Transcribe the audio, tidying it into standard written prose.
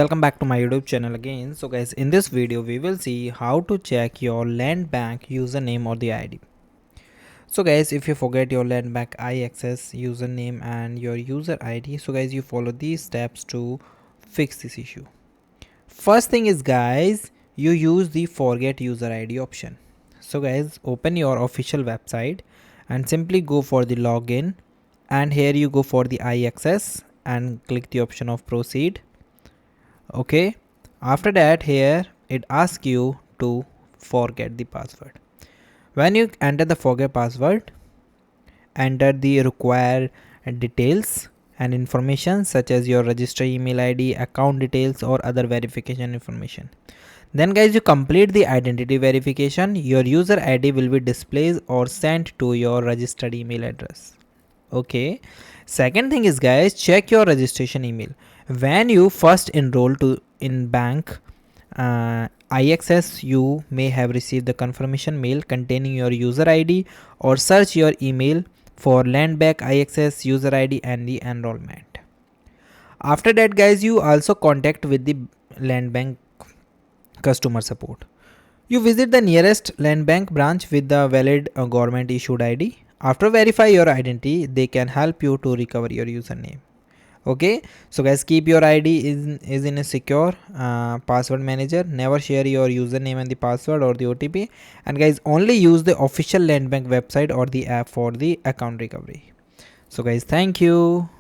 Welcome back to my YouTube channel again. So guys, in this video we will see how to check your Landbank username or the ID. So guys, if you forget your Landbank iAccess username and your user ID, so guys, you follow these steps to fix this issue. First thing is guys, you use the forget user ID option. So guys, open your official website and simply go for the login, and here you go for the iAccess and click the option of proceed. Okay, after that here it asks you to forget the password. When you enter the forget password, enter the required details and information such as your register email ID, account details or other verification information. Then guys, you complete the identity verification. Your user ID will be displayed or sent to your registered email address. Okay, second thing is guys, check your registration email. When you first enroll to in bank IXS, you may have received the confirmation mail containing your user ID, or search your email for Landbank IXS user ID and the enrollment. After that guys, you also contact with the Landbank customer support. You visit the nearest Landbank branch with the valid government issued ID. After verify your identity, they can help you to recover your username. Okay, so guys, keep your ID is in a secure password manager. Never share your username and the password or the OTP. And guys, only use the official Landbank website or the app for the account recovery. So guys, thank you.